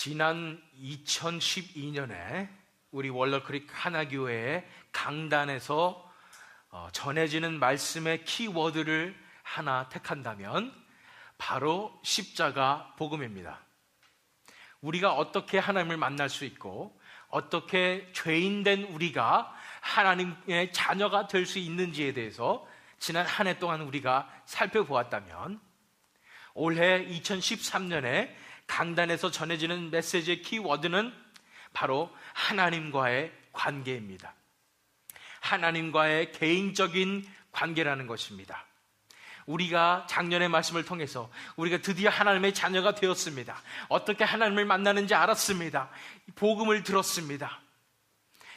지난 2012년에 우리 월러크릭 하나교회의 강단에서 전해지는 말씀의 키워드를 하나 택한다면 바로 십자가 복음입니다. 우리가 어떻게 하나님을 만날 수 있고 어떻게 죄인된 우리가 하나님의 자녀가 될 수 있는지에 대해서 지난 한 해 동안 우리가 살펴보았다면, 올해 2013년에 강단에서 전해지는 메시지의 키워드는 바로 하나님과의 관계입니다. 하나님과의 개인적인 관계라는 것입니다. 우리가 작년의 말씀을 통해서 우리가 드디어 하나님의 자녀가 되었습니다. 어떻게 하나님을 만나는지 알았습니다. 복음을 들었습니다.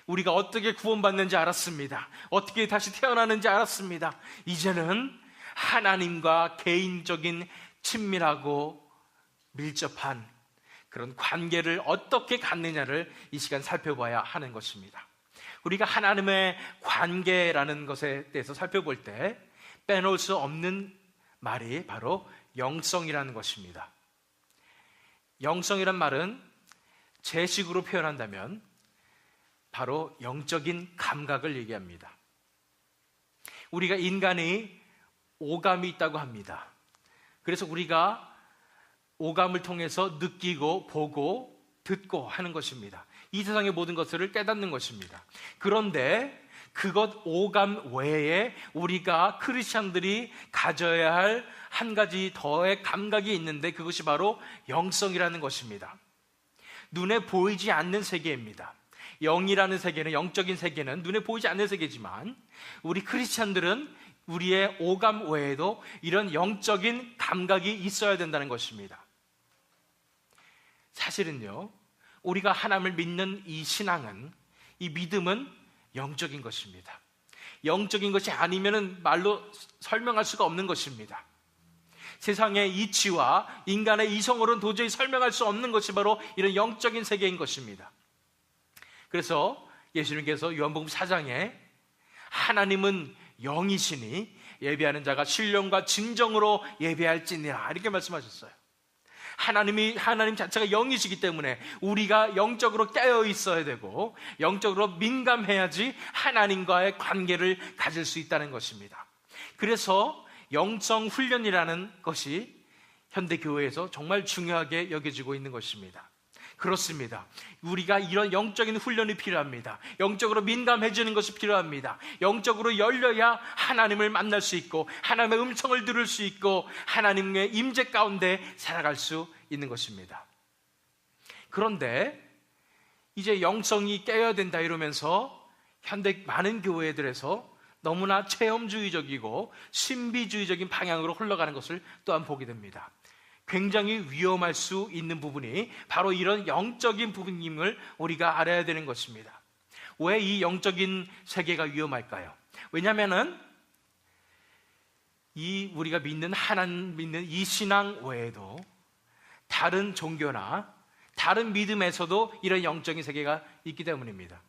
우리가 어떻게 구원받는지 알았습니다. 어떻게 다시 태어나는지 알았습니다. 이제는 하나님과 개인적인 친밀하고 밀접한 그런 관계를 어떻게 갖느냐를 이 시간 살펴봐야 하는 것입니다. 우리가 하나님의 관계라는 것에 대해서 살펴볼 때 빼놓을 수 없는 말이 바로 영성이라는 것입니다. 영성이란 말은 제 식으로 표현한다면 바로 영적인 감각을 얘기합니다. 우리가 인간이 오감이 있다고 합니다. 그래서 우리가 오감을 통해서 느끼고 보고 듣고 하는 것입니다. 이 세상의 모든 것을 깨닫는 것입니다. 그런데 그것 오감 외에 우리가 크리스찬들이 가져야 할 한 가지 더의 감각이 있는데 그것이 바로 영성이라는 것입니다. 눈에 보이지 않는 세계입니다. 영이라는 세계는, 영적인 세계는 눈에 보이지 않는 세계지만 우리 크리스찬들은 우리의 오감 외에도 이런 영적인 감각이 있어야 된다는 것입니다. 사실은요, 우리가 하나님을 믿는 이 신앙은, 이 믿음은 영적인 것입니다. 영적인 것이 아니면 말로 설명할 수가 없는 것입니다. 세상의 이치와 인간의 이성으로는 도저히 설명할 수 없는 것이 바로 이런 영적인 세계인 것입니다. 그래서 예수님께서 요한복음 4장에 하나님은 영이시니 예배하는 자가 신령과 진정으로 예배할지니라, 이렇게 말씀하셨어요. 하나님 자체가 영이시기 때문에 우리가 영적으로 깨어 있어야 되고 영적으로 민감해야지 하나님과의 관계를 가질 수 있다는 것입니다. 그래서 영성 훈련이라는 것이 현대교회에서 정말 중요하게 여겨지고 있는 것입니다. 그렇습니다. 우리가 이런 영적인 훈련이 필요합니다. 영적으로 민감해지는 것이 필요합니다. 영적으로 열려야 하나님을 만날 수 있고 하나님의 음성을 들을 수 있고 하나님의 임재 가운데 살아갈 수 있는 것입니다. 그런데 이제 영성이 깨어야 된다 이러면서 현대 많은 교회들에서 너무나 체험주의적이고 신비주의적인 방향으로 흘러가는 것을 또한 보게 됩니다. 굉장히 위험할 수 있는 부분이 바로 이런 영적인 부분임을 우리가 알아야 되는 것입니다. 왜 이 영적인 세계가 위험할까요? 왜냐하면 우리가 믿는 하나님 믿는 이 신앙 외에도 다른 종교나 다른 믿음에서도 이런 영적인 세계가 있기 때문입니다.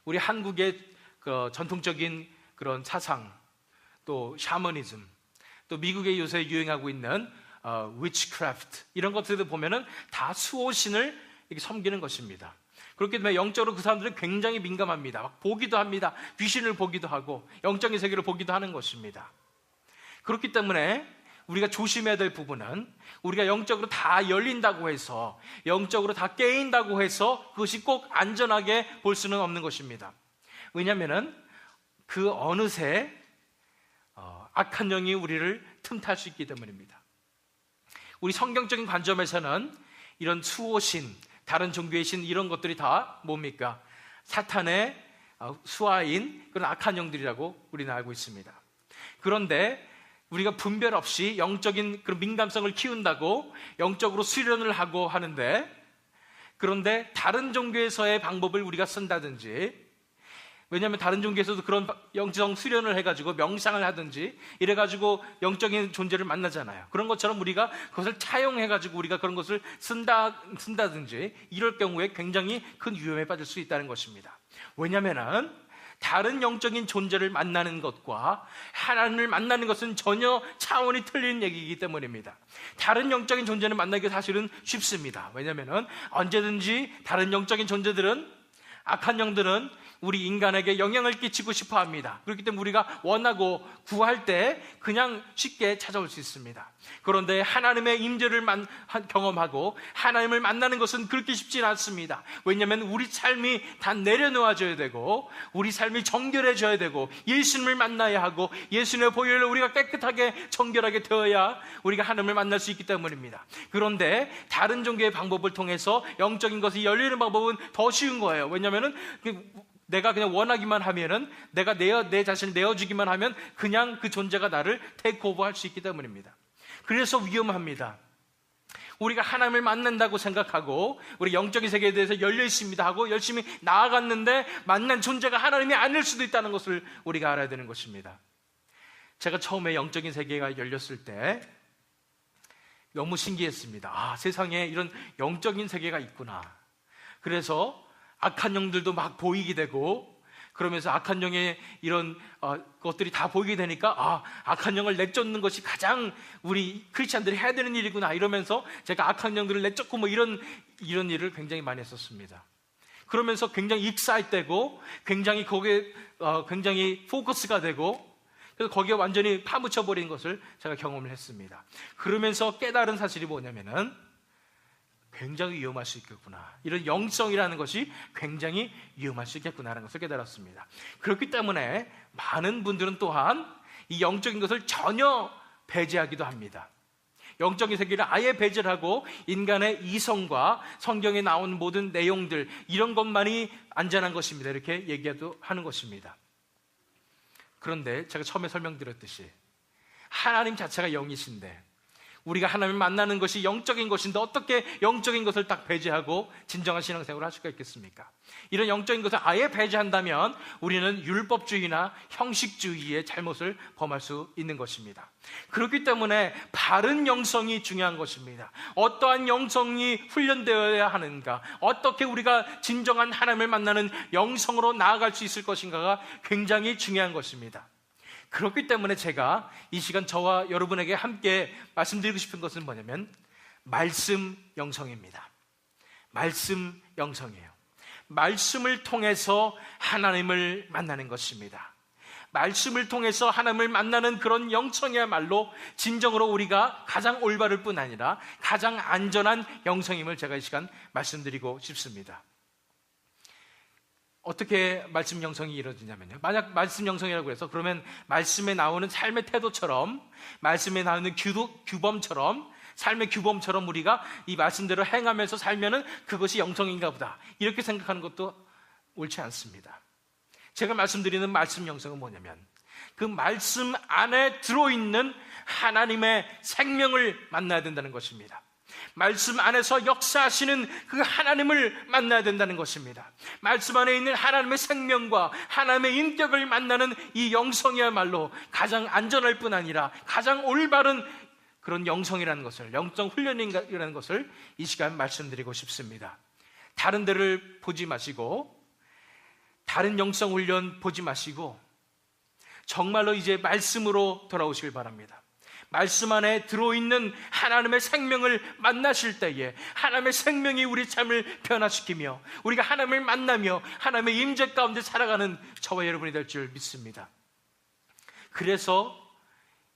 우리 한국의 전통적인 그런 사상, 또 샤머니즘, 또 미국에 요새 유행하고 있는 witchcraft, 이런 것들을 보면은 다 수호신을 이렇게 섬기는 것입니다. 그렇기 때문에 영적으로 그 사람들은 굉장히 민감합니다. 막 보기도 합니다. 귀신을 보기도 하고 영적인 세계를 보기도 하는 것입니다. 그렇기 때문에 우리가 조심해야 될 부분은 우리가 영적으로 다 열린다고 해서, 영적으로 다 깨인다고 해서 그것이 꼭 안전하게 볼 수는 없는 것입니다. 왜냐하면 그 어느새 악한 영이 우리를 틈탈 수 있기 때문입니다. 우리 성경적인 관점에서는 이런 수호신, 다른 종교의 신, 이런 것들이 다 뭡니까? 사탄의 수하인 그런 악한 영들이라고 우리는 알고 있습니다. 그런데 우리가 분별 없이 영적인 그런 민감성을 키운다고 영적으로 수련을 하고 하는데, 그런데 다른 종교에서의 방법을 우리가 쓴다든지, 왜냐하면 다른 종교에서도 그런 영적 수련을 해가지고 명상을 하든지 이래가지고 영적인 존재를 만나잖아요. 그런 것처럼 우리가 그것을 차용해가지고 우리가 그런 것을 쓴다든지 이럴 경우에 굉장히 큰 위험에 빠질 수 있다는 것입니다. 왜냐하면 다른 영적인 존재를 만나는 것과 하나님을 만나는 것은 전혀 차원이 틀린 얘기이기 때문입니다. 다른 영적인 존재를 만나기 사실은 쉽습니다. 왜냐하면 언제든지 다른 영적인 존재들은, 악한 영들은 우리 인간에게 영향을 끼치고 싶어 합니다. 그렇기 때문에 우리가 원하고 구할 때 그냥 쉽게 찾아올 수 있습니다. 그런데 하나님의 임재를 경험하고 하나님을 만나는 것은 그렇게 쉽지는 않습니다. 왜냐하면 우리 삶이 다 내려놓아져야 되고, 우리 삶이 정결해져야 되고, 예수님을 만나야 하고, 예수님의 보혈로 우리가 깨끗하게 정결하게 되어야 우리가 하나님을 만날 수 있기 때문입니다. 그런데 다른 종교의 방법을 통해서 영적인 것이 열리는 방법은 더 쉬운 거예요. 왜냐하면 내가 그냥 원하기만 하면은, 내가 내 자신을 내어주기만 하면 그냥 그 존재가 나를 테이크오버 할 수 있기 때문입니다. 그래서 위험합니다. 우리가 하나님을 만난다고 생각하고 우리 영적인 세계에 대해서 열려 있습니다 하고 열심히 나아갔는데 만난 존재가 하나님이 아닐 수도 있다는 것을 우리가 알아야 되는 것입니다. 제가 처음에 영적인 세계가 열렸을 때 너무 신기했습니다. 세상에 이런 영적인 세계가 있구나. 그래서 악한 영들도 막 보이게 되고, 그러면서 악한 영의 이런 것들이 다 보이게 되니까 악한 영을 내쫓는 것이 가장 우리 크리스찬들이 해야 되는 일이구나 이러면서 제가 악한 영들을 내쫓고 뭐 이런 일을 굉장히 많이 했었습니다. 그러면서 굉장히 익사이트되고 굉장히 거기에 굉장히 포커스가 되고, 그래서 거기에 완전히 파묻혀버린 것을 제가 경험을 했습니다. 그러면서 깨달은 사실이 뭐냐면은 굉장히 위험할 수 있겠구나. 이런 영성이라는 것이 굉장히 위험할 수 있겠구나라는 것을 깨달았습니다. 그렇기 때문에 많은 분들은 또한 이 영적인 것을 전혀 배제하기도 합니다. 영적인 세계를 아예 배제를 하고 인간의 이성과 성경에 나온 모든 내용들, 이런 것만이 안전한 것입니다, 이렇게 얘기도 하는 것입니다. 그런데 제가 처음에 설명드렸듯이 하나님 자체가 영이신데 우리가 하나님을 만나는 것이 영적인 것인데 어떻게 영적인 것을 딱 배제하고 진정한 신앙생활을 할 수가 있겠습니까? 이런 영적인 것을 아예 배제한다면 우리는 율법주의나 형식주의의 잘못을 범할 수 있는 것입니다. 그렇기 때문에 바른 영성이 중요한 것입니다. 어떠한 영성이 훈련되어야 하는가, 어떻게 우리가 진정한 하나님을 만나는 영성으로 나아갈 수 있을 것인가가 굉장히 중요한 것입니다. 그렇기 때문에 제가 이 시간 저와 여러분에게 함께 말씀드리고 싶은 것은 뭐냐면 말씀 영성입니다. 말씀 영성이에요. 말씀을 통해서 하나님을 만나는 것입니다. 말씀을 통해서 하나님을 만나는 그런 영성이야말로 진정으로 우리가 가장 올바를 뿐 아니라 가장 안전한 영성임을 제가 이 시간 말씀드리고 싶습니다. 어떻게 말씀 영성이 이루어지냐면요, 만약 말씀 영성이라고 해서 그러면 말씀에 나오는 삶의 태도처럼, 말씀에 나오는 규범처럼, 삶의 규범처럼 우리가 이 말씀대로 행하면서 살면은 그것이 영성인가 보다, 이렇게 생각하는 것도 옳지 않습니다. 제가 말씀드리는 말씀 영성은 뭐냐면 그 말씀 안에 들어있는 하나님의 생명을 만나야 된다는 것입니다. 말씀 안에서 역사하시는 그 하나님을 만나야 된다는 것입니다. 말씀 안에 있는 하나님의 생명과 하나님의 인격을 만나는 이 영성이야말로 가장 안전할 뿐 아니라 가장 올바른 그런 영성이라는 것을, 영성 훈련이라는 것을 이 시간 말씀드리고 싶습니다. 다른 데를 보지 마시고, 다른 영성 훈련 보지 마시고 정말로 이제 말씀으로 돌아오시길 바랍니다. 말씀 안에 들어있는 하나님의 생명을 만나실 때에 하나님의 생명이 우리 삶을 변화시키며 우리가 하나님을 만나며 하나님의 임재 가운데 살아가는 저와 여러분이 될 줄 믿습니다. 그래서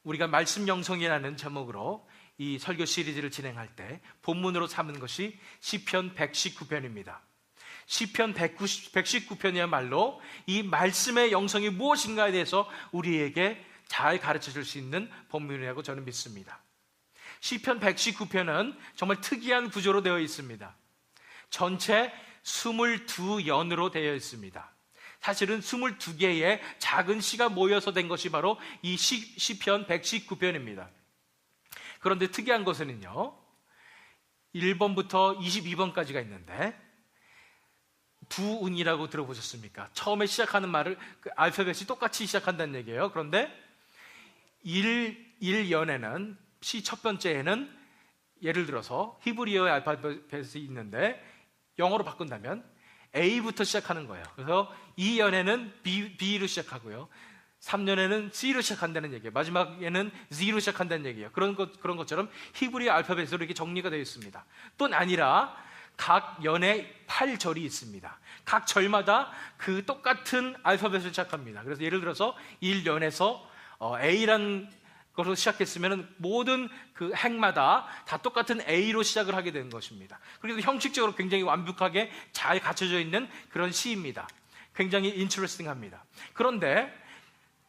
우리가 말씀 영성이라는 제목으로 이 설교 시리즈를 진행할 때 본문으로 삼은 것이 시편 119편입니다. 시편 119편이야말로 이 말씀의 영성이 무엇인가에 대해서 우리에게 잘 가르쳐 줄 수 있는 본문이라고 저는 믿습니다. 시편 119편은 정말 특이한 구조로 되어 있습니다. 전체 22연으로 되어 있습니다. 사실은 22개의 작은 시가 모여서 된 것이 바로 이 시편 119편입니다. 그런데 특이한 것은요, 1번부터 22번까지가 있는데 두운이라고 들어보셨습니까? 처음에 시작하는 말을 알파벳이 똑같이 시작한다는 얘기예요. 그런데 1연에는 시 첫 번째에는 예를 들어서 히브리어의 알파벳이 있는데 영어로 바꾼다면 A부터 시작하는 거예요. 그래서 2년에는 B로 시작하고요. 3년에는 C로 시작한다는 얘기예요. 마지막에는 Z로 시작한다는 얘기예요. 그런 것처럼 히브리 알파벳으로 이렇게 정리가 되어 있습니다. 또 아니라 각 연에 8절이 있습니다. 각 절마다 그 똑같은 알파벳을 시작합니다. 그래서 예를 들어서 1년에서 A란 것으로 시작했으면 모든 그 행마다 다 똑같은 A로 시작을 하게 되는 것입니다. 그래서 형식적으로 굉장히 완벽하게 잘 갖춰져 있는 그런 시입니다. 굉장히 인트레스팅합니다. 그런데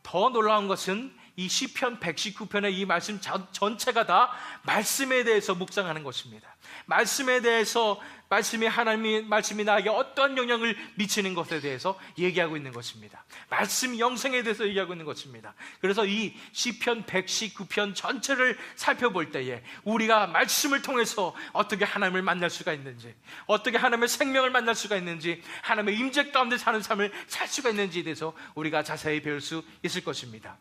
더 놀라운 것은 이 시편 119편의 이 말씀 전체가 다 말씀에 대해서 묵상하는 것입니다. 말씀에 대해서 말씀이 나에게 어떠한 영향을 미치는 것에 대해서 얘기하고 있는 것입니다. 말씀 영성에 대해서 얘기하고 있는 것입니다. 그래서 이 시편 119편 전체를 살펴볼 때에 우리가 말씀을 통해서 어떻게 하나님을 만날 수가 있는지, 어떻게 하나님의 생명을 만날 수가 있는지, 하나님의 임재 가운데 사는 삶을 살 수가 있는지에 대해서 우리가 자세히 배울 수 있을 것입니다.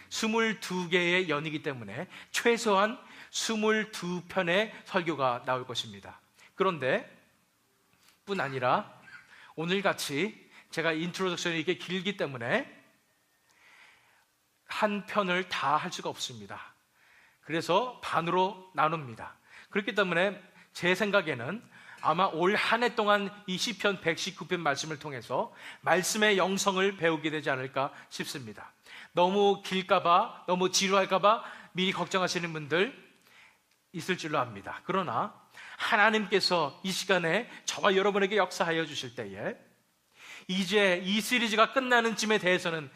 22개의 연이기 때문에 최소한 22편의 설교가 나올 것입니다. 그런데 뿐 아니라 오늘같이 제가 인트로덕션이 이렇게 길기 때문에 한 편을 다 할 수가 없습니다. 그래서 반으로 나눕니다. 그렇기 때문에 제 생각에는 아마 올 한 해 동안 이 시편 119편 말씀을 통해서 말씀의 영성을 배우게 되지 않을까 싶습니다. 너무 길까봐, 너무 지루할까봐 미리 걱정하시는 분들 있을 줄로 압니다. 그러나 하나님께서 이 시간에 저와 여러분에게 역사하여 주실 때에 이제 이 시리즈가 끝나는 쯤에 대해서는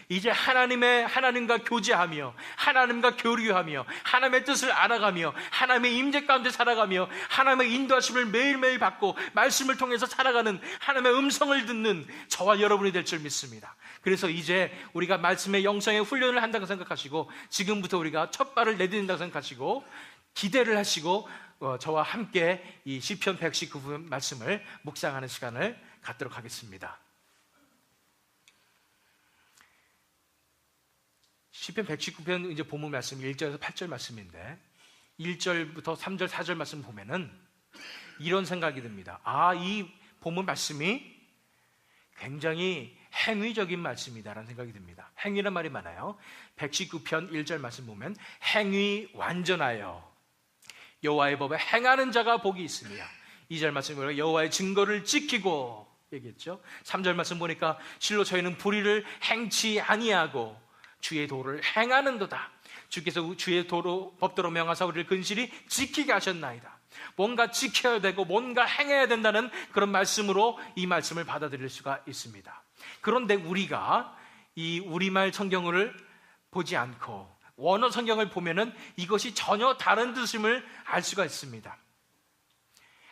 이제 하나님과 교제하며 하나님과 교류하며 하나님의 뜻을 알아가며 하나님의 임재 가운데 살아가며 하나님의 인도하심을 매일매일 받고 말씀을 통해서 살아가는 하나님의 음성을 듣는 저와 여러분이 될 줄 믿습니다. 그래서 이제 우리가 말씀의 영성의 훈련을 한다고 생각하시고 지금부터 우리가 첫 발을 내딛는다고 생각하시고 기대를 하시고 저와 함께 이 시편 119편 말씀을 묵상하는 시간을 갖도록 하겠습니다. 시편 119편 이제 본문 말씀 1절에서 8절 말씀인데 1절부터 3절, 4절 말씀 보면은 이런 생각이 듭니다. 이 본문 말씀이 굉장히 행위적인 말씀이다라는 생각이 듭니다. 행위란 말이 많아요. 119편 1절 말씀 보면 행위 완전하여 여호와의 법에 행하는 자가 복이 있으며 2절 말씀 보니까 여호와의 증거를 지키고 얘기했죠. 3절 말씀 보니까 실로 저희는 불의를 행치 아니하고 주의 도를 행하는도다. 주께서 주의 도로 법도로 명하사 우리를 근실히 지키게 하셨나이다. 뭔가 지켜야 되고 뭔가 행해야 된다는 그런 말씀으로 이 말씀을 받아들일 수가 있습니다. 그런데 우리가 이 우리말 성경을 보지 않고 원어 성경을 보면은 이것이 전혀 다른 뜻임을 알 수가 있습니다.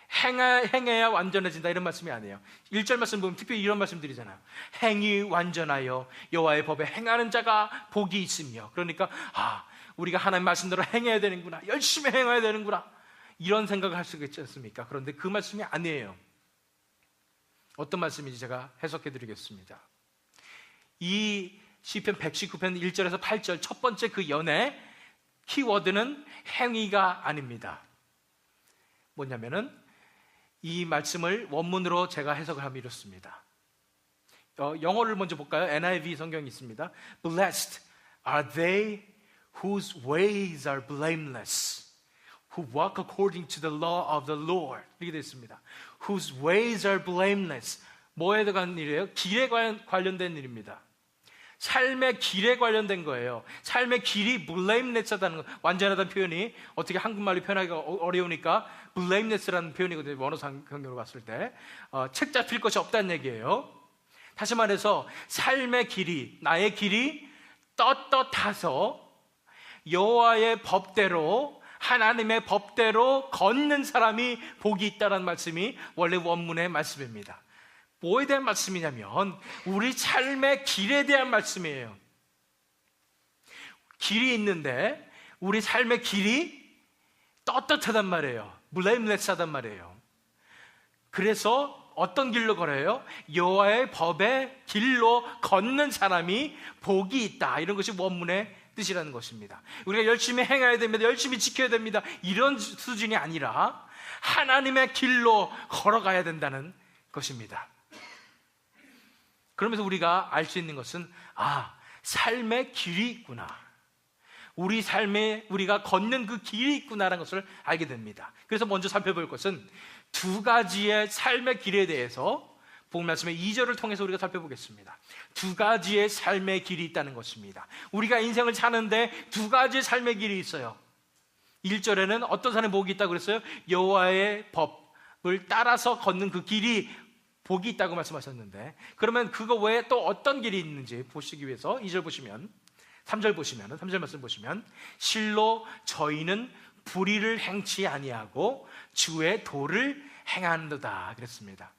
행해야 완전해진다 이런 말씀이 아니에요. 1절 말씀 보면 특별히 이런 말씀 드리잖아요. 행위 완전하여 여호와의 법에 행하는 자가 복이 있으며, 그러니까 우리가 하나님 말씀대로 행해야 되는구나, 열심히 행해야 되는구나 이런 생각을 할 수가 있지 않습니까? 그런데 그 말씀이 아니에요. 어떤 말씀인지 제가 해석해 드리겠습니다. 이 시편 119편 1절에서 8절 첫 번째 그 연의 키워드는 행위가 아닙니다. 뭐냐면은 이 말씀을 원문으로 제가 해석을 하면 이렇습니다. 영어를 먼저 볼까요? NIV 성경이 있습니다. Blessed are they whose ways are blameless, who walk according to the law of the Lord. 이렇게 되어 있습니다. Whose ways are blameless. 뭐에 관한 일이에요? 길에 관련된 일입니다. 삶의 길에 관련된 거예요. 삶의 길이 blameless하다는 거, 완전하다는 표현이 어떻게 한국말로 표현하기가 어려우니까 blameless라는 표현이거든요. 원어 성경으로 봤을 때 책 잡힐 것이 없다는 얘기예요. 다시 말해서 삶의 길이, 나의 길이 떳떳하서 여호와의 법대로, 하나님의 법대로 걷는 사람이 복이 있다는 말씀이 원래 원문의 말씀입니다. 뭐에 대한 말씀이냐면 우리 삶의 길에 대한 말씀이에요. 길이 있는데 우리 삶의 길이 떳떳하단 말이에요. blameless하단 말이에요. 그래서 어떤 길로 걸어요? 여호와의 법의 길로 걷는 사람이 복이 있다. 이런 것이 원문의 뜻이라는 것입니다. 우리가 열심히 행해야 됩니다. 열심히 지켜야 됩니다. 이런 수준이 아니라 하나님의 길로 걸어가야 된다는 것입니다. 그러면서 우리가 알 수 있는 것은 삶의 길이 있구나. 우리 삶에 우리가 걷는 그 길이 있구나라는 것을 알게 됩니다. 그래서 먼저 살펴볼 것은 두 가지의 삶의 길에 대해서 복음 말씀의 2절을 통해서 우리가 살펴보겠습니다. 두 가지의 삶의 길이 있다는 것입니다. 우리가 인생을 사는데 두 가지의 삶의 길이 있어요. 1절에는 어떤 사람의 복이 있다고 그랬어요? 여호와의 법을 따라서 걷는 그 길이 복이 있다고 말씀하셨는데, 그러면 그거 외에 또 어떤 길이 있는지 보시기 위해서 2절 보시면, 3절 보시면, 3절 말씀 보시면, 실로 저희는 불의를 행치 아니하고 주의 도를 행하는도다 그랬습니다.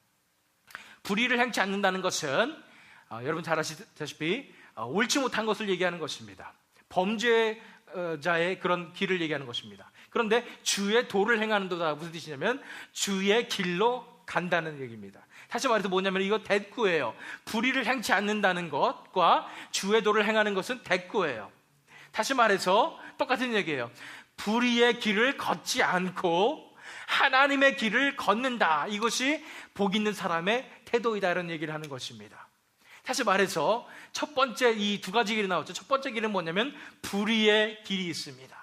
불의를 행치 않는다는 것은 여러분 잘 아시다시피 옳지 못한 것을 얘기하는 것입니다. 범죄자의 그런 길을 얘기하는 것입니다. 그런데 주의 도를 행하는도다 무슨 뜻이냐면 주의 길로 간다는 얘기입니다. 다시 말해서 뭐냐면 이거 대꾸예요. 불의를 행치 않는다는 것과 주의 도를 행하는 것은 대꾸예요. 다시 말해서 똑같은 얘기예요. 불의의 길을 걷지 않고 하나님의 길을 걷는다. 이것이 복 있는 사람의 태도이다 이런 얘기를 하는 것입니다. 다시 말해서 첫 번째 이 두 가지 길이 나왔죠. 첫 번째 길은 뭐냐면 불의의 길이 있습니다.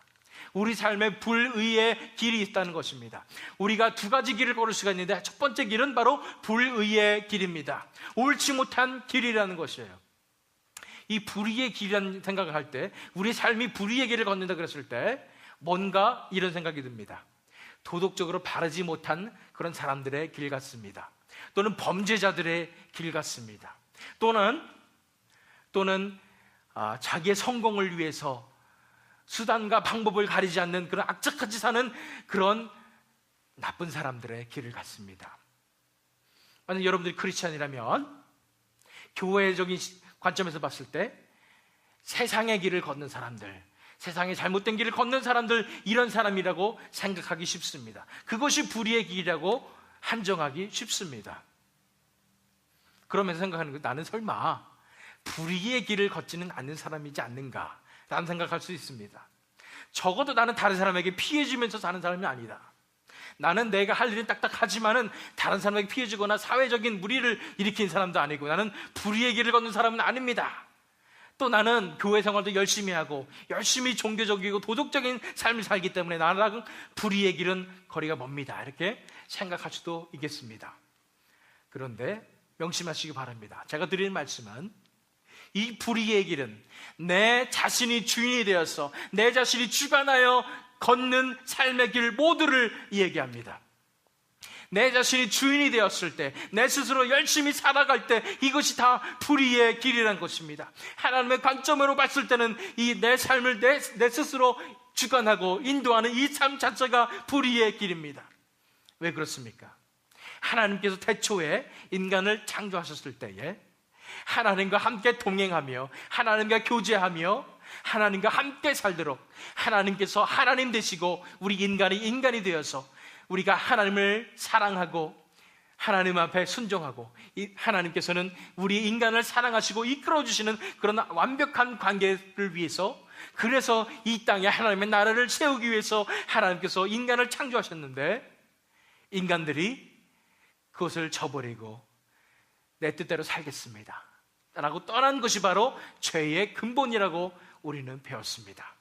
우리 삶에 불의의 길이 있다는 것입니다. 우리가 두 가지 길을 걸을 수가 있는데 첫 번째 길은 바로 불의의 길입니다. 옳지 못한 길이라는 것이에요. 이 불의의 길이라는 생각을 할 때, 우리 삶이 불의의 길을 걷는다 그랬을 때 뭔가 이런 생각이 듭니다. 도덕적으로 바르지 못한 그런 사람들의 길 같습니다. 또는 범죄자들의 길 같습니다. 또는 자기의 성공을 위해서 수단과 방법을 가리지 않는 그런 악착같이 사는 그런 나쁜 사람들의 길을 갔습니다. 만약 여러분들이 크리스찬이라면 교회적인 관점에서 봤을 때 세상의 길을 걷는 사람들, 세상의 잘못된 길을 걷는 사람들, 이런 사람이라고 생각하기 쉽습니다. 그것이 불의의 길이라고 한정하기 쉽습니다. 그러면서 생각하는 거예요. 나는 설마 불의의 길을 걷지는 않는 사람이지 않는가 라는 생각할 수 있습니다. 적어도 나는 다른 사람에게 피해 주면서 사는 사람이 아니다. 나는 내가 할 일은 딱딱하지만은 다른 사람에게 피해 주거나 사회적인 무리를 일으킨 사람도 아니고 나는 불의의 길을 걷는 사람은 아닙니다. 또 나는 교회 생활도 열심히 하고 열심히 종교적이고 도덕적인 삶을 살기 때문에 나랑 불의의 길은 거리가 멉니다. 이렇게 생각할 수도 있겠습니다. 그런데 명심하시기 바랍니다. 제가 드리는 말씀은 이 불의의 길은 내 자신이 주인이 되어서 내 자신이 주관하여 걷는 삶의 길 모두를 얘기합니다. 내 자신이 주인이 되었을 때, 내 스스로 열심히 살아갈 때 이것이 다 불의의 길이라는 것입니다. 하나님의 관점으로 봤을 때는 이 내 삶을 내 스스로 주관하고 인도하는 이 삶 자체가 불의의 길입니다. 왜 그렇습니까? 하나님께서 태초에 인간을 창조하셨을 때에 하나님과 함께 동행하며 하나님과 교제하며 하나님과 함께 살도록 하나님께서 하나님 되시고 우리 인간이 되어서 우리가 하나님을 사랑하고 하나님 앞에 순종하고 하나님께서는 우리 인간을 사랑하시고 이끌어주시는 그런 완벽한 관계를 위해서, 그래서 이 땅에 하나님의 나라를 세우기 위해서 하나님께서 인간을 창조하셨는데 인간들이 그것을 저버리고 내 뜻대로 살겠습니다 라고 떠난 것이 바로 죄의 근본이라고 우리는 배웠습니다.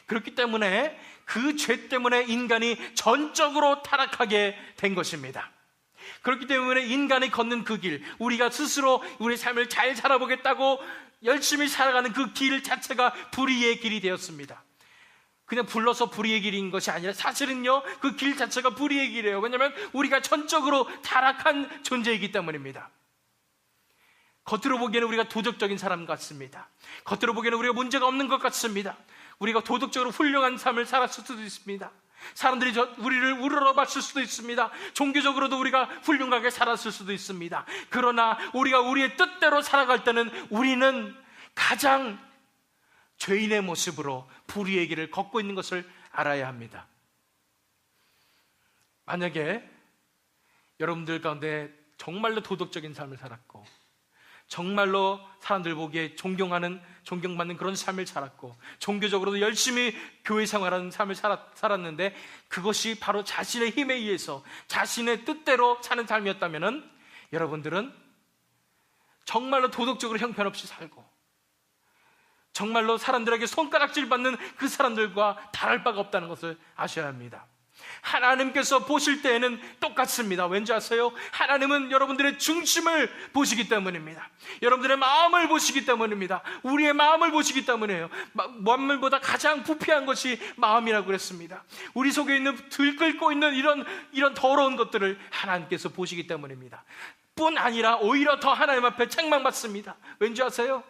그렇기 때문에 그 죄 때문에 인간이 전적으로 타락하게 된 것입니다. 그렇기 때문에 인간이 걷는 그 길, 우리가 스스로 우리 삶을 잘 살아보겠다고 열심히 살아가는 그 길 자체가 불의의 길이 되었습니다. 그냥 불러서 불의의 길인 것이 아니라 사실은요, 그 길 자체가 불의의 길이에요. 왜냐하면 우리가 전적으로 타락한 존재이기 때문입니다. 겉으로 보기에는 우리가 도덕적인 사람 같습니다. 겉으로 보기에는 우리가 문제가 없는 것 같습니다. 우리가 도덕적으로 훌륭한 삶을 살았을 수도 있습니다. 사람들이 우리를 우러러봤을 수도 있습니다. 종교적으로도 우리가 훌륭하게 살았을 수도 있습니다. 그러나 우리가 우리의 뜻대로 살아갈 때는 우리는 가장 죄인의 모습으로 불의의 길을 걷고 있는 것을 알아야 합니다. 만약에 여러분들 가운데 정말로 도덕적인 삶을 살았고 정말로 사람들 보기에 존경받는 그런 삶을 살았고 종교적으로도 열심히 교회 생활하는 삶을 살았는데 그것이 바로 자신의 힘에 의해서 자신의 뜻대로 사는 삶이었다면 여러분들은 정말로 도덕적으로 형편없이 살고 정말로 사람들에게 손가락질 받는 그 사람들과 다를 바가 없다는 것을 아셔야 합니다. 하나님께서 보실 때에는 똑같습니다. 왠지 아세요? 하나님은 여러분들의 중심을 보시기 때문입니다. 여러분들의 마음을 보시기 때문입니다. 우리의 마음을 보시기 때문이에요. 만물보다 가장 부패한 것이 마음이라고 그랬습니다. 우리 속에 있는 들끓고 있는 이런 더러운 것들을 하나님께서 보시기 때문입니다. 뿐 아니라 오히려 더 하나님 앞에 책망받습니다. 왠지 아세요?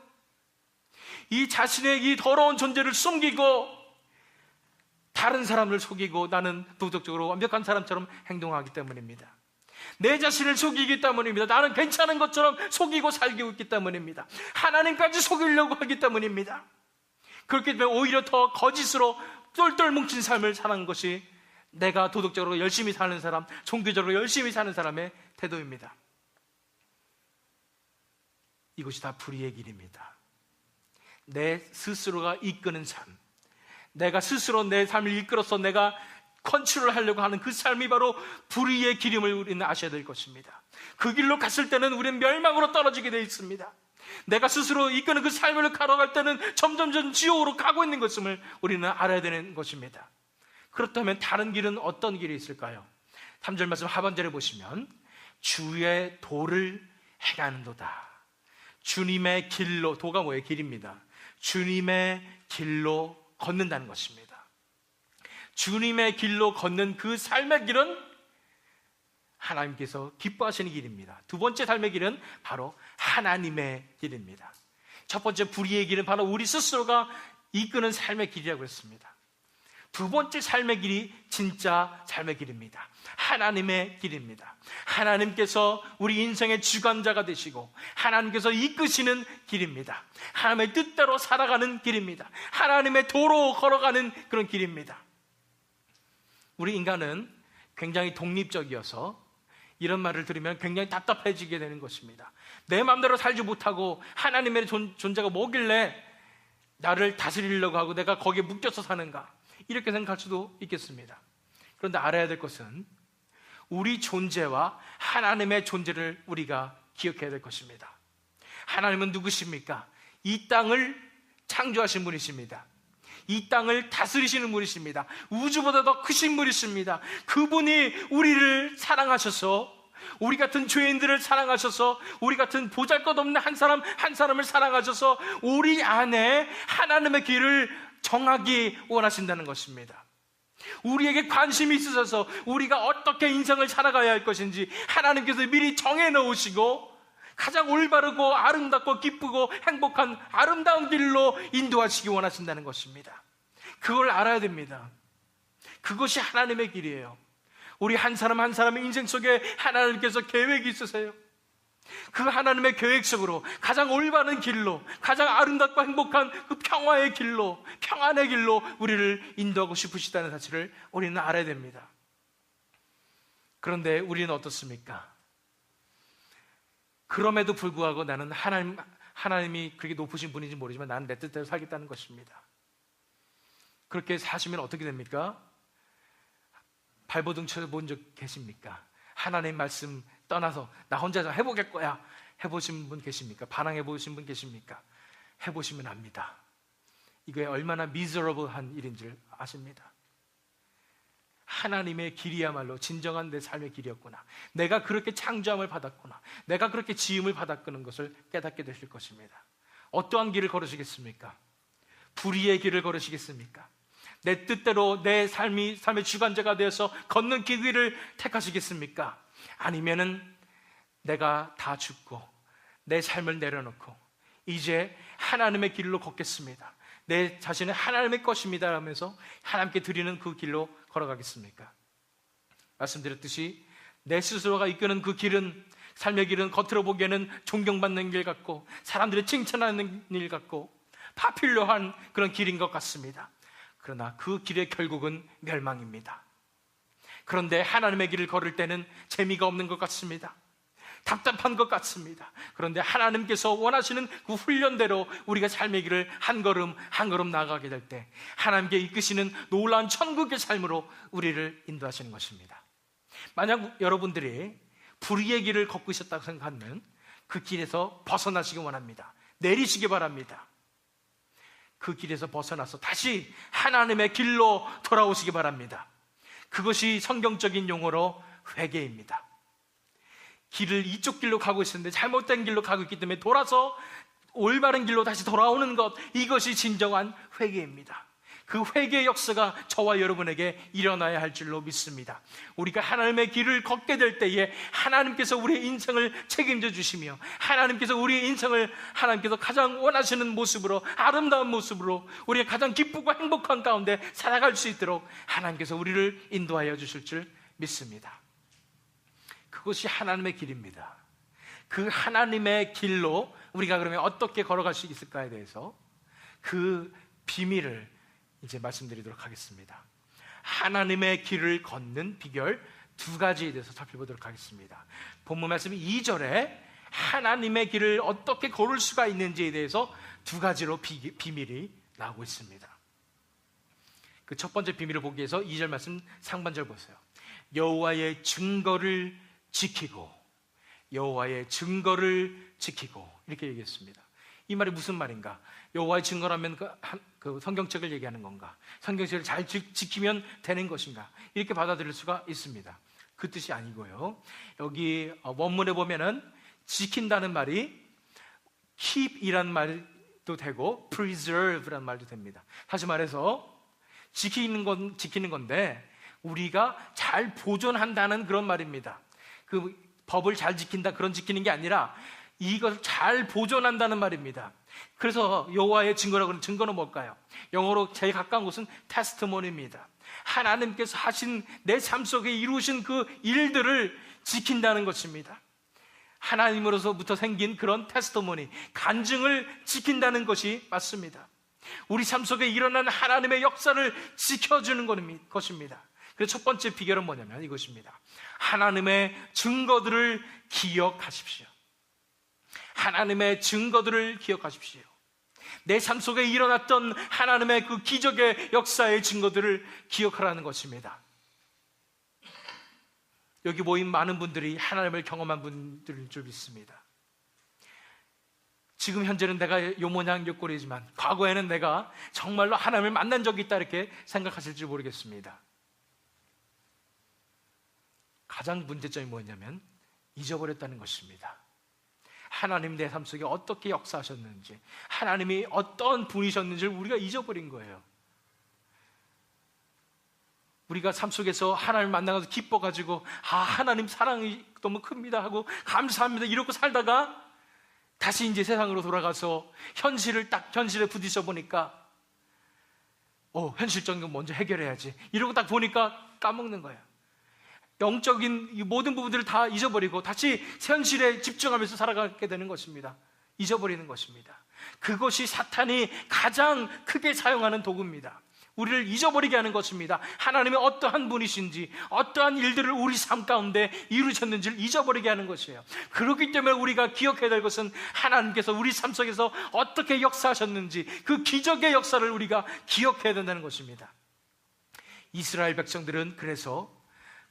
이 자신의 이 더러운 존재를 숨기고 다른 사람을 속이고 나는 도덕적으로 완벽한 사람처럼 행동하기 때문입니다. 내 자신을 속이기 때문입니다. 나는 괜찮은 것처럼 속이고 살고 있기 때문입니다. 하나님까지 속이려고 하기 때문입니다. 그렇기 때문에 오히려 더 거짓으로 똘똘 뭉친 삶을 사는 것이 내가 도덕적으로 열심히 사는 사람, 종교적으로 열심히 사는 사람의 태도입니다. 이것이 다 불의의 길입니다. 내 스스로가 이끄는 삶, 내가 스스로 내 삶을 이끌어서 내가 컨트롤 하려고 하는 그 삶이 바로 불의의 길임을 우리는 아셔야 될 것입니다. 그 길로 갔을 때는 우리는 멸망으로 떨어지게 되어 있습니다. 내가 스스로 이끄는 그 삶을 걸어갈 때는 점점점 지옥으로 가고 있는 것임을 우리는 알아야 되는 것입니다. 그렇다면 다른 길은 어떤 길이 있을까요? 3절 말씀 하반절에 보시면 주의 도를 행하는도다. 주님의 길로, 도가 뭐예요? 길입니다. 주님의 길로 걷는다는 것입니다. 주님의 길로 걷는 그 삶의 길은 하나님께서 기뻐하시는 길입니다. 두 번째 삶의 길은 바로 하나님의 길입니다. 첫 번째 불의의 길은 바로 우리 스스로가 이끄는 삶의 길이라고 했습니다. 두 번째 삶의 길이 진짜 삶의 길입니다. 하나님의 길입니다. 하나님께서 우리 인생의 주관자가 되시고 하나님께서 이끄시는 길입니다. 하나님의 뜻대로 살아가는 길입니다. 하나님의 도로 걸어가는 그런 길입니다. 우리 인간은 굉장히 독립적이어서 이런 말을 들으면 굉장히 답답해지게 되는 것입니다. 내 마음대로 살지 못하고 하나님의 존재가 뭐길래 나를 다스리려고 하고 내가 거기에 묶여서 사는가, 이렇게 생각할 수도 있겠습니다. 그런데 알아야 될 것은 우리 존재와 하나님의 존재를 우리가 기억해야 될 것입니다. 하나님은 누구십니까? 이 땅을 창조하신 분이십니다. 이 땅을 다스리시는 분이십니다. 우주보다 더 크신 분이십니다. 그분이 우리를 사랑하셔서, 우리 같은 죄인들을 사랑하셔서, 우리 같은 보잘것없는 한 사람 한 사람을 사랑하셔서 우리 안에 하나님의 길을 정하기 원하신다는 것입니다. 우리에게 관심이 있으셔서 우리가 어떻게 인생을 살아가야 할 것인지 하나님께서 미리 정해 놓으시고 가장 올바르고 아름답고 기쁘고 행복한 아름다운 길로 인도하시기 원하신다는 것입니다. 그걸 알아야 됩니다. 그것이 하나님의 길이에요. 우리 한 사람 한 사람의 인생 속에 하나님께서 계획이 있으세요. 그 하나님의 계획 속으로 가장 올바른 길로, 가장 아름답고 행복한 그 평화의 길로, 평안의 길로 우리를 인도하고 싶으시다는 사실을 우리는 알아야 됩니다. 그런데 우리는 어떻습니까? 그럼에도 불구하고 나는 하나님이 그렇게 높으신 분인지 모르지만 나는 내 뜻대로 살겠다는 것입니다. 그렇게 사시면 어떻게 됩니까? 발버둥 쳐본 적 계십니까? 하나님 말씀 떠나서 나 혼자 해보겠 거야 해보신 분 계십니까? 반항해보신 분 계십니까? 해보시면 압니다. 이게 얼마나 미저러블한 일인 줄 아십니다. 하나님의 길이야말로 진정한 내 삶의 길이었구나, 내가 그렇게 창조함을 받았구나, 내가 그렇게 지음을 받았구나 것을 깨닫게 되실 것입니다. 어떠한 길을 걸으시겠습니까? 불의의 길을 걸으시겠습니까? 내 뜻대로 내 삶의 주관자가 되어서 걷는 그 길을 택하시겠습니까? 아니면은 내가 다 죽고 내 삶을 내려놓고 이제 하나님의 길로 걷겠습니다, 내 자신은 하나님의 것입니다 하면서 하나님께 드리는 그 길로 걸어가겠습니까? 말씀드렸듯이 내 스스로가 이끄는 그 길은, 삶의 길은 겉으로 보기에는 존경받는 길 같고 사람들이 칭찬하는 일 같고 파퓰러한 그런 길인 것 같습니다. 그러나 그 길의 결국은 멸망입니다. 그런데 하나님의 길을 걸을 때는 재미가 없는 것 같습니다. 답답한 것 같습니다. 그런데 하나님께서 원하시는 그 훈련대로 우리가 삶의 길을 한 걸음 한 걸음 나아가게 될 때 하나님께 이끄시는 놀라운 천국의 삶으로 우리를 인도하시는 것입니다. 만약 여러분들이 불의의 길을 걷고 있었다고 생각하면 그 길에서 벗어나시기 원합니다. 내리시기 바랍니다. 그 길에서 벗어나서 다시 하나님의 길로 돌아오시기 바랍니다. 그것이 성경적인 용어로 회개입니다. 길을 이쪽 길로 가고 있었는데 잘못된 길로 가고 있기 때문에 돌아서 올바른 길로 다시 돌아오는 것, 이것이 진정한 회개입니다. 그 회개의 역사가 저와 여러분에게 일어나야 할 줄로 믿습니다. 우리가 하나님의 길을 걷게 될 때에 하나님께서 우리의 인생을 책임져 주시며 하나님께서 우리의 인생을 하나님께서 가장 원하시는 모습으로, 아름다운 모습으로, 우리가 가장 기쁘고 행복한 가운데 살아갈 수 있도록 하나님께서 우리를 인도하여 주실 줄 믿습니다. 그것이 하나님의 길입니다. 그 하나님의 길로 우리가 그러면 어떻게 걸어갈 수 있을까에 대해서 그 비밀을 이제 말씀드리도록 하겠습니다. 하나님의 길을 걷는 비결 두 가지에 대해서 살펴보도록 하겠습니다. 본문 말씀 2절에 하나님의 길을 어떻게 걸을 수가 있는지에 대해서 두 가지로 비밀이 나오고 있습니다. 그 첫 번째 비밀을 보기 위해서 2절 말씀 상반절 보세요. 여호와의 증거를 지키고, 여호와의 증거를 지키고, 이렇게 얘기했습니다. 이 말이 무슨 말인가? 여호와의 증거라면 그 성경책을 얘기하는 건가? 성경책을 잘 지키면 되는 것인가? 이렇게 받아들일 수가 있습니다. 그 뜻이 아니고요, 여기 원문에 보면은 지킨다는 말이 keep이란 말도 되고 preserve란 말도 됩니다. 다시 말해서 지키는 건데 우리가 잘 보존한다는 그런 말입니다. 그 법을 잘 지킨다, 그런 지키는 게 아니라 이걸 잘 보존한다는 말입니다. 그래서 여호와의 증거라고 하는 증거는 뭘까요? 영어로 제일 가까운 곳은 테스티모니입니다. 하나님께서 하신 내 삶 속에 이루신 그 일들을 지킨다는 것입니다. 하나님으로서부터 생긴 그런 테스티모니, 간증을 지킨다는 것이 맞습니다. 우리 삶 속에 일어난 하나님의 역사를 지켜주는 것입니다. 그래서 첫 번째 비결은 뭐냐면 이것입니다. 하나님의 증거들을 기억하십시오. 하나님의 증거들을 기억하십시오. 내 삶 속에 일어났던 하나님의 그 기적의 역사의 증거들을 기억하라는 것입니다. 여기 모인 많은 분들이 하나님을 경험한 분들인 줄 믿습니다. 지금 현재는 내가 요 모양 요 꼴이지만 과거에는 내가 정말로 하나님을 만난 적이 있다, 이렇게 생각하실지 모르겠습니다. 가장 문제점이 뭐냐면 잊어버렸다는 것입니다. 하나님 내 삶 속에 어떻게 역사하셨는지, 하나님이 어떤 분이셨는지를 우리가 잊어버린 거예요. 우리가 삶 속에서 하나님을 만나서 기뻐가지고 하나님 사랑이 너무 큽니다 하고 감사합니다 이러고 살다가 다시 이제 세상으로 돌아가서 현실에 부딪혀 보니까 현실적인 거 먼저 해결해야지 이러고 딱 보니까 까먹는 거예요. 영적인 이 모든 부분들을 다 잊어버리고 다시 현실에 집중하면서 살아가게 되는 것입니다. 잊어버리는 것입니다. 그것이 사탄이 가장 크게 사용하는 도구입니다. 우리를 잊어버리게 하는 것입니다. 하나님의 어떠한 분이신지, 어떠한 일들을 우리 삶 가운데 이루셨는지를 잊어버리게 하는 것이에요. 그렇기 때문에 우리가 기억해야 될 것은 하나님께서 우리 삶 속에서 어떻게 역사하셨는지, 그 기적의 역사를 우리가 기억해야 된다는 것입니다. 이스라엘 백성들은 그래서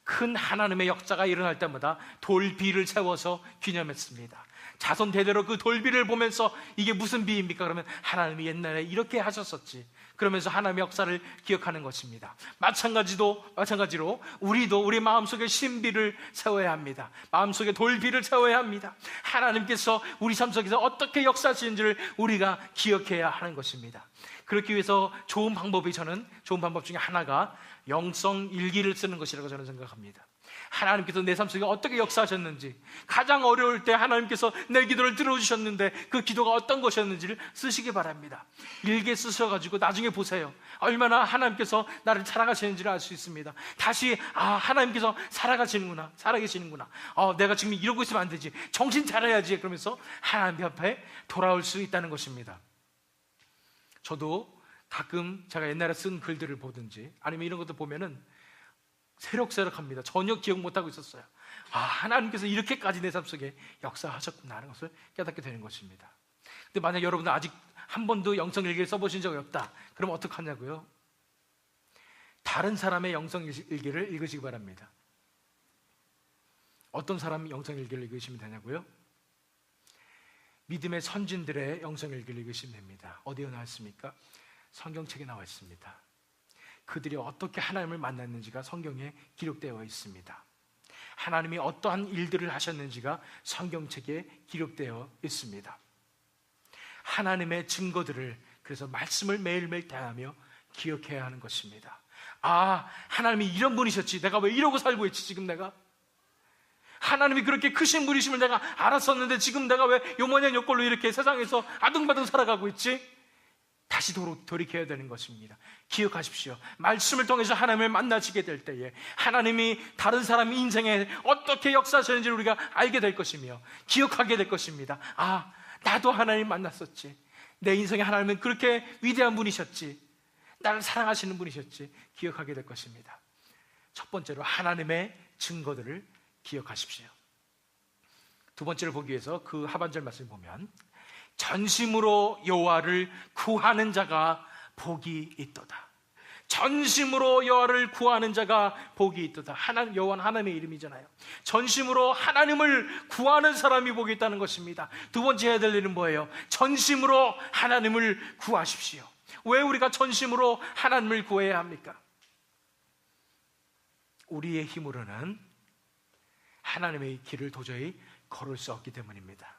큰 하나님의 역사가 일어날 때마다 돌비를 세워서 기념했습니다. 자손 대대로 그 돌비를 보면서 이게 무슨 비입니까? 그러면 하나님이 옛날에 이렇게 하셨었지, 그러면서 하나님의 역사를 기억하는 것입니다. 마찬가지로 우리도 우리 마음속에 신비를 세워야 합니다. 마음속에 돌비를 세워야 합니다. 하나님께서 우리 삶 속에서 어떻게 역사하시는지를 우리가 기억해야 하는 것입니다. 그렇기 위해서 좋은 방법 중에 하나가 영성 일기를 쓰는 것이라고 저는 생각합니다. 하나님께서 내 삶 속에 어떻게 역사하셨는지, 가장 어려울 때 하나님께서 내 기도를 들어주셨는데 그 기도가 어떤 것이었는지를 쓰시기 바랍니다. 일기에 쓰셔가지고 나중에 보세요. 얼마나 하나님께서 나를 사랑하시는지를 알 수 있습니다. 다시 하나님께서 살아계시는구나. 내가 지금 이러고 있으면 안 되지, 정신 차려야지, 그러면서 하나님 앞에 돌아올 수 있다는 것입니다. 저도 가끔 제가 옛날에 쓴 글들을 보든지 아니면 이런 것도 보면은 새록새록합니다. 전혀 기억 못하고 있었어요. 하나님께서 이렇게까지 내 삶 속에 역사하셨구나 하는 것을 깨닫게 되는 것입니다. 근데 만약 여러분은 아직 한 번도 영성일기를 써보신 적이 없다, 그럼 어떡하냐고요? 다른 사람의 영성일기를 읽으시기 바랍니다. 어떤 사람이 영성일기를 읽으시면 되냐고요? 믿음의 선진들의 영성일기를 읽으시면 됩니다. 어디에 나와 있습니까? 성경책에 나와 있습니다. 그들이 어떻게 하나님을 만났는지가 성경에 기록되어 있습니다. 하나님이 어떠한 일들을 하셨는지가 성경책에 기록되어 있습니다. 하나님의 증거들을, 그래서 말씀을 매일매일 대하며 기억해야 하는 것입니다. 아, 하나님이 이런 분이셨지, 내가 왜 이러고 살고 있지 지금 내가? 하나님이 그렇게 크신 분이심을 내가 알았었는데 지금 내가 왜 요 모양 요 꼴로 이렇게 세상에서 아둥바둥 살아가고 있지? 다시 돌이켜야 되는 것입니다. 기억하십시오. 말씀을 통해서 하나님을 만나시게 될 때에 하나님이 다른 사람 인생에 어떻게 역사하셨는지를 우리가 알게 될 것이며 기억하게 될 것입니다. 아, 나도 하나님 만났었지. 내 인생에 하나님은 그렇게 위대한 분이셨지. 나를 사랑하시는 분이셨지. 기억하게 될 것입니다. 첫 번째로 하나님의 증거들을 기억하십시오. 두 번째를 보기 위해서 그 하반절 말씀을 보면 전심으로 여호와를 구하는 자가 복이 있도다. 전심으로 여호와를 구하는 자가 복이 있도다. 여호와는 하나님의 이름이잖아요. 전심으로 하나님을 구하는 사람이 복이 있다는 것입니다. 두 번째 해야 될 일은 뭐예요? 전심으로 하나님을 구하십시오. 왜 우리가 전심으로 하나님을 구해야 합니까? 우리의 힘으로는 하나님의 길을 도저히 걸을 수 없기 때문입니다.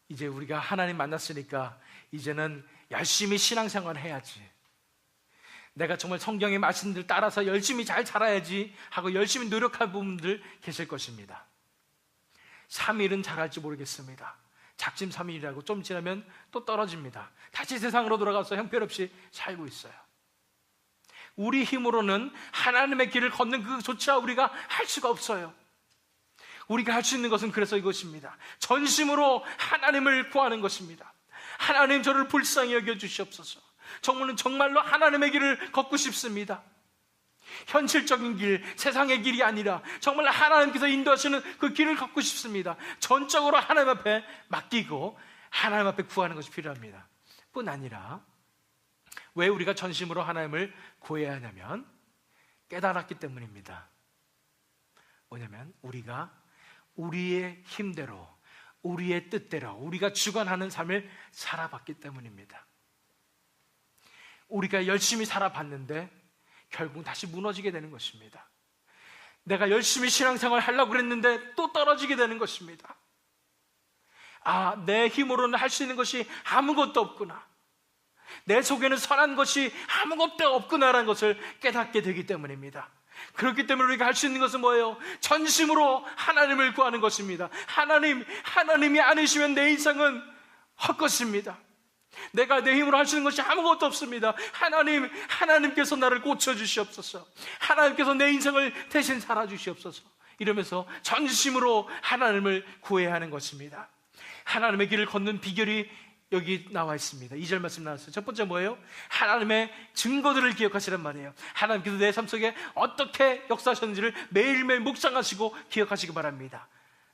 이제 우리가 하나님 만났으니까 이제는 열심히 신앙생활 해야지, 내가 정말 성경의 말씀들 따라서 열심히 잘 살아야지 하고 열심히 노력한 부분들 계실 것입니다. 3일은 잘할지 모르겠습니다. 작심 3일이라고 좀 지나면 또 떨어집니다. 다시 세상으로 돌아가서 형편없이 살고 있어요. 우리 힘으로는 하나님의 길을 걷는 그조차 우리가 할 수가 없어요. 우리가 할 수 있는 것은 그래서 이것입니다. 전심으로 하나님을 구하는 것입니다. 하나님, 저를 불쌍히 여겨주시옵소서. 정말로 하나님의 길을 걷고 싶습니다. 현실적인 길, 세상의 길이 아니라 정말 하나님께서 인도하시는 그 길을 걷고 싶습니다. 전적으로 하나님 앞에 맡기고 하나님 앞에 구하는 것이 필요합니다. 뿐 아니라 왜 우리가 전심으로 하나님을 구해야 하냐면 깨달았기 때문입니다. 뭐냐면 우리가 우리의 힘대로, 우리의 뜻대로, 우리가 주관하는 삶을 살아봤기 때문입니다. 우리가 열심히 살아봤는데 결국 다시 무너지게 되는 것입니다. 내가 열심히 신앙생활 하려고 그랬는데 또 떨어지게 되는 것입니다. 아, 내 힘으로는 할 수 있는 것이 아무것도 없구나, 내 속에는 선한 것이 아무것도 없구나라는 것을 깨닫게 되기 때문입니다. 그렇기 때문에 우리가 할 수 있는 것은 뭐예요? 전심으로 하나님을 구하는 것입니다. 하나님이 아니시면 내 인생은 헛것입니다. 내가 내 힘으로 할 수 있는 것이 아무것도 없습니다. 하나님께서 나를 고쳐주시옵소서. 하나님께서 내 인생을 대신 살아주시옵소서. 이러면서 전심으로 하나님을 구해야 하는 것입니다. 하나님의 길을 걷는 비결이 여기 나와 있습니다. 2절 말씀 나왔어요. 첫 번째 뭐예요? 하나님의 증거들을 기억하시란 말이에요. 하나님께서 내 삶 속에 어떻게 역사하셨는지를 매일매일 묵상하시고 기억하시기 바랍니다.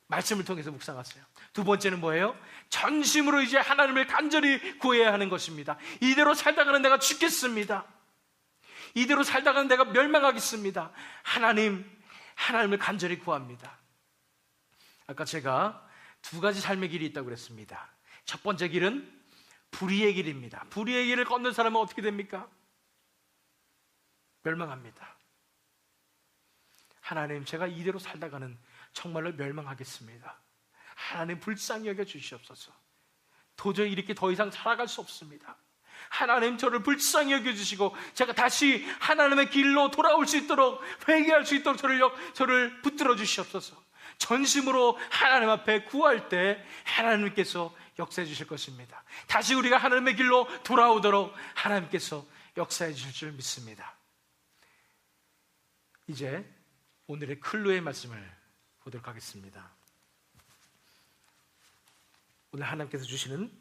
말씀을 통해서 묵상하세요. 두 번째는 뭐예요? 전심으로 이제 하나님을 간절히 구해야 하는 것입니다. 이대로 살다가는 내가 죽겠습니다. 이대로 살다가는 내가 멸망하겠습니다. 하나님을 간절히 구합니다. 아까 제가 두 가지 삶의 길이 있다고 그랬습니다. 첫 번째 길은 불의의 길입니다. 불의의 길을 걷는 사람은 어떻게 됩니까? 멸망합니다. 하나님, 제가 이대로 살다가는 정말로 멸망하겠습니다. 하나님, 불쌍히 여겨 주시옵소서. 도저히 이렇게 더 이상 살아갈 수 없습니다. 하나님, 저를 불쌍히 여겨 주시고 제가 다시 하나님의 길로 돌아올 수 있도록, 회개할 수 있도록 저를 붙들어 주시옵소서. 전심으로 하나님 앞에 구할 때 하나님께서 역사해 주실 것입니다. 다시 우리가 하나님의 길로 돌아오도록 하나님께서 역사해 주실 줄 믿습니다. 이제 오늘의 클루의 말씀을 보도록 하겠습니다. 오늘 하나님께서 주시는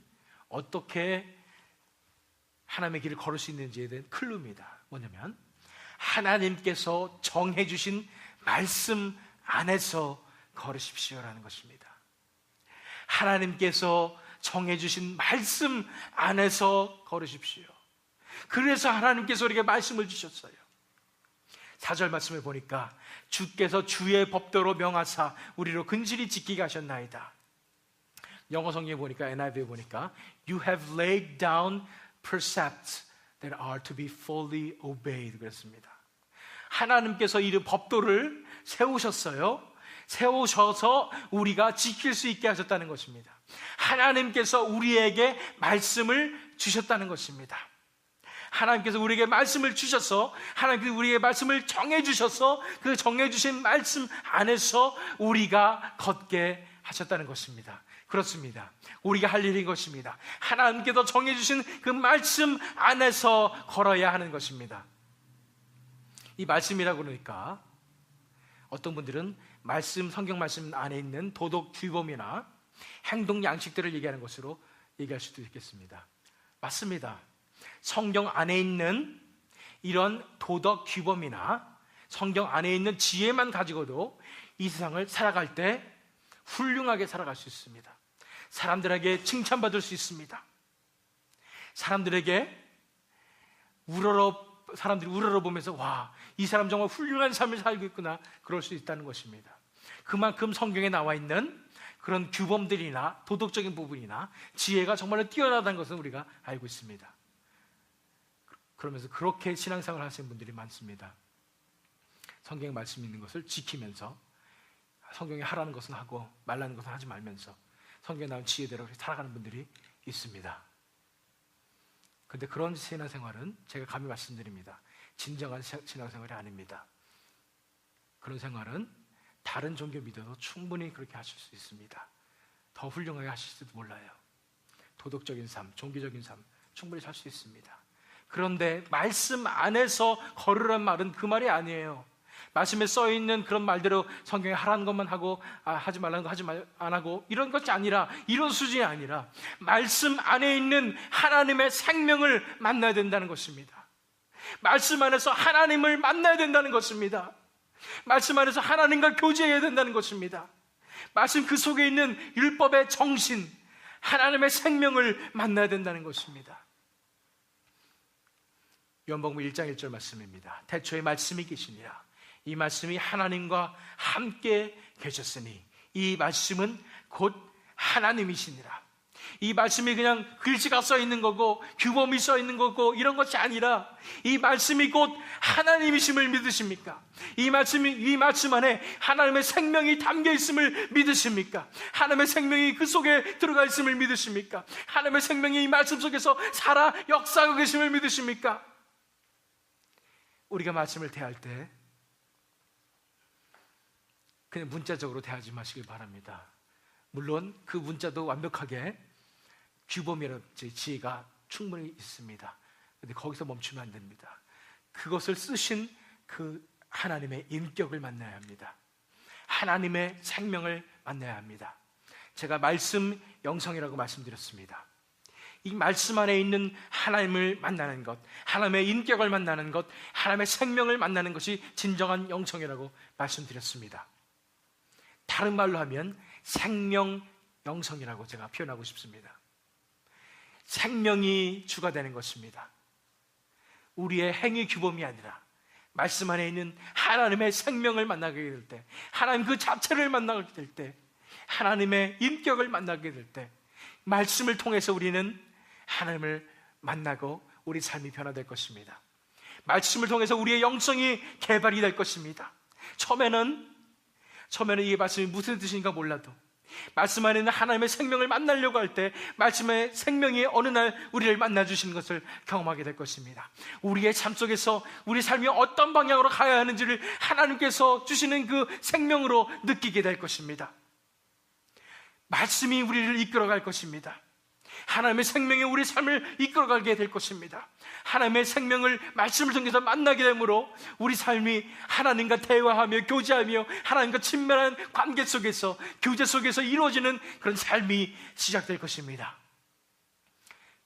어떻게 하나님의 길을 걸을 수 있는지에 대한 클루입니다. 뭐냐면 하나님께서 정해 주신 말씀 안에서 걸으십시오라는 것입니다. 하나님께서 정해주신 말씀 안에서 걸으십시오. 그래서 하나님께서 우리에게 말씀을 주셨어요. 4절 말씀을 보니까 주께서 주의 법도로 명하사 우리로 근실히 지키게 하셨나이다. 영어 성경에 보니까 NIV에 보니까 You have laid down precepts that are to be fully obeyed 그랬습니다. 하나님께서 이 법도를 세우셨어요. 세우셔서 우리가 지킬 수 있게 하셨다는 것입니다. 하나님께서 우리에게 말씀을 주셨다는 것입니다. 하나님께서 우리에게 말씀을 주셔서 하나님께서 우리에게 말씀을 정해주셔서 그 정해주신 말씀 안에서 우리가 걷게 하셨다는 것입니다. 그렇습니다. 우리가 할 일인 것입니다. 하나님께서 정해주신 그 말씀 안에서 걸어야 하는 것입니다. 이 말씀이라고 그러니까 어떤 분들은 성경 말씀 안에 있는 도덕 규범이나 행동 양식들을 얘기하는 것으로 얘기할 수도 있겠습니다. 맞습니다. 성경 안에 있는 이런 도덕 규범이나 성경 안에 있는 지혜만 가지고도 이 세상을 살아갈 때 훌륭하게 살아갈 수 있습니다. 사람들에게 칭찬받을 수 있습니다. 사람들이 우러러보면서 와, 이 사람 정말 훌륭한 삶을 살고 있구나, 그럴 수 있다는 것입니다. 그만큼 성경에 나와 있는 그런 규범들이나 도덕적인 부분이나 지혜가 정말로 뛰어나다는 것은 우리가 알고 있습니다. 그러면서 그렇게 신앙생활을 하시는 분들이 많습니다. 성경에 말씀 있는 것을 지키면서 성경에 하라는 것은 하고 말라는 것은 하지 말면서 성경에 나온 지혜대로 살아가는 분들이 있습니다. 그런데 그런 신앙생활은 제가 감히 말씀드립니다. 진정한 신앙생활이 아닙니다. 그런 생활은 다른 종교 믿어도 충분히 그렇게 하실 수 있습니다. 더 훌륭하게 하실지도 몰라요. 도덕적인 삶, 종교적인 삶 충분히 살 수 있습니다. 그런데 말씀 안에서 걸으란 말은 그 말이 아니에요. 말씀에 써있는 그런 말대로 성경에 하라는 것만 하고 하지 말라는 거 안 하고 이런 것이 아니라, 이런 수준이 아니라 말씀 안에 있는 하나님의 생명을 만나야 된다는 것입니다. 말씀 안에서 하나님을 만나야 된다는 것입니다. 말씀 안에서 하나님과 교제해야 된다는 것입니다. 말씀 그 속에 있는 율법의 정신, 하나님의 생명을 만나야 된다는 것입니다. 요한복음 1장 1절 말씀입니다. 태초에 말씀이 계시니라. 이 말씀이 하나님과 함께 계셨으니 이 말씀은 곧 하나님이시니라. 이 말씀이 그냥 글씨가 써 있는 거고 규범이 써 있는 거고 이런 것이 아니라 이 말씀이 곧 하나님이심을 믿으십니까? 이 말씀 안에 하나님의 생명이 담겨 있음을 믿으십니까? 하나님의 생명이 그 속에 들어가 있음을 믿으십니까? 하나님의 생명이 이 말씀 속에서 살아 역사하고 계심을 믿으십니까? 우리가 말씀을 대할 때 그냥 문자적으로 대하지 마시길 바랍니다. 물론 그 문자도 완벽하게 규범이라든지 지혜가 충분히 있습니다. 그런데 거기서 멈추면 안 됩니다. 그것을 쓰신 그 하나님의 인격을 만나야 합니다. 하나님의 생명을 만나야 합니다. 제가 말씀 영성이라고 말씀드렸습니다. 이 말씀 안에 있는 하나님을 만나는 것, 하나님의 인격을 만나는 것, 하나님의 생명을 만나는 것이 진정한 영성이라고 말씀드렸습니다. 다른 말로 하면 생명 영성이라고 제가 표현하고 싶습니다. 생명이 주가 되는 것입니다. 우리의 행위 규범이 아니라 말씀 안에 있는 하나님의 생명을 만나게 될 때, 하나님 그 자체를 만나게 될 때, 하나님의 인격을 만나게 될 때, 말씀을 통해서 우리는 하나님을 만나고 우리 삶이 변화될 것입니다. 말씀을 통해서 우리의 영성이 개발이 될 것입니다. 처음에는 이 말씀이 무슨 뜻인가 몰라도 말씀 안에 있는 하나님의 생명을 만나려고 할 때 말씀의 생명이 어느 날 우리를 만나주시는 것을 경험하게 될 것입니다. 우리의 삶 속에서 우리 삶이 어떤 방향으로 가야 하는지를 하나님께서 주시는 그 생명으로 느끼게 될 것입니다. 말씀이 우리를 이끌어갈 것입니다. 하나님의 생명이 우리 삶을 이끌어가게 될 것입니다. 하나님의 생명을 말씀을 통해서 만나게 되므로 우리 삶이 하나님과 대화하며 교제하며 하나님과 친밀한 관계 속에서, 교제 속에서 이루어지는 그런 삶이 시작될 것입니다.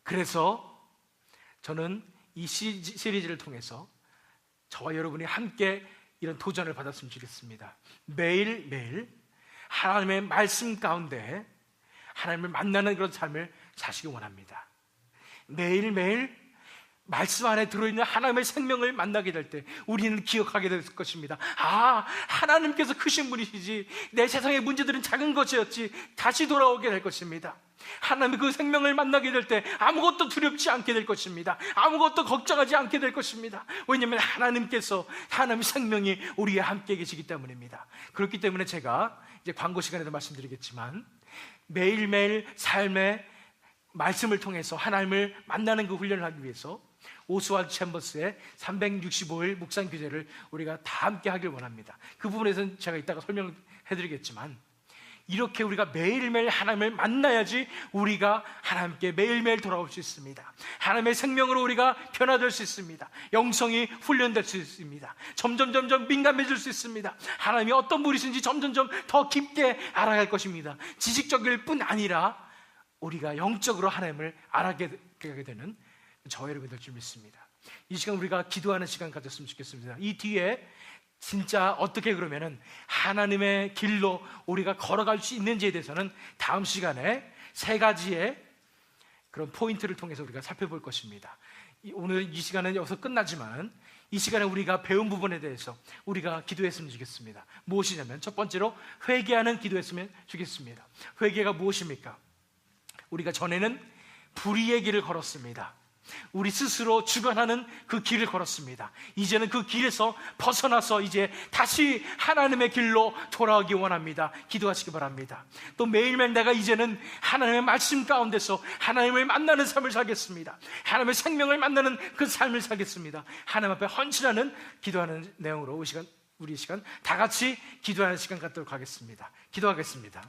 그래서 저는 이 시리즈를 통해서 저와 여러분이 함께 이런 도전을 받았으면 좋겠습니다. 매일매일 하나님의 말씀 가운데 하나님을 만나는 그런 삶을 사시기 원합니다. 매일매일 말씀 안에 들어있는 하나님의 생명을 만나게 될 때 우리는 기억하게 될 것입니다. 아, 하나님께서 크신 분이시지, 내 세상의 문제들은 작은 것이었지, 다시 돌아오게 될 것입니다. 하나님의 그 생명을 만나게 될 때 아무것도 두렵지 않게 될 것입니다. 아무것도 걱정하지 않게 될 것입니다. 왜냐하면 하나님께서, 하나님의 생명이 우리와 함께 계시기 때문입니다. 그렇기 때문에 제가 이제 광고 시간에도 말씀드리겠지만, 매일매일 삶의 말씀을 통해서 하나님을 만나는 그 훈련을 하기 위해서 오스왈드 챔버스의 365일 묵상 교제를 우리가 다 함께 하길 원합니다. 그 부분에서는 제가 이따가 설명해 드리겠지만, 이렇게 우리가 매일매일 하나님을 만나야지 우리가 하나님께 매일매일 돌아올 수 있습니다. 하나님의 생명으로 우리가 변화될 수 있습니다. 영성이 훈련될 수 있습니다. 점점 민감해질 수 있습니다. 하나님이 어떤 분이신지 점점 더 깊게 알아갈 것입니다. 지식적일 뿐 아니라 우리가 영적으로 하나님을 알아가게 되는 저와 여러분 될 줄 믿습니다. 이 시간 우리가 기도하는 시간 가졌으면 좋겠습니다. 이 뒤에 진짜 어떻게 그러면은 하나님의 길로 우리가 걸어갈 수 있는지에 대해서는 다음 시간에 3가지의 그런 포인트를 통해서 우리가 살펴볼 것입니다. 오늘 이 시간은 여기서 끝나지만 이 시간에 우리가 배운 부분에 대해서 우리가 기도했으면 좋겠습니다. 무엇이냐면, 첫 번째로 회개하는 기도했으면 좋겠습니다. 회개가 무엇입니까? 우리가 전에는 불의의 길을 걸었습니다. 우리 스스로 주관하는 그 길을 걸었습니다. 이제는 그 길에서 벗어나서 이제 다시 하나님의 길로 돌아오기 원합니다. 기도하시기 바랍니다. 또 매일매일 내가 이제는 하나님의 말씀 가운데서 하나님을 만나는 삶을 살겠습니다. 하나님의 생명을 만나는 그 삶을 살겠습니다. 하나님 앞에 헌신하는 기도하는 내용으로 우리 시간 다 같이 기도하는 시간 갖도록 하겠습니다. 기도하겠습니다.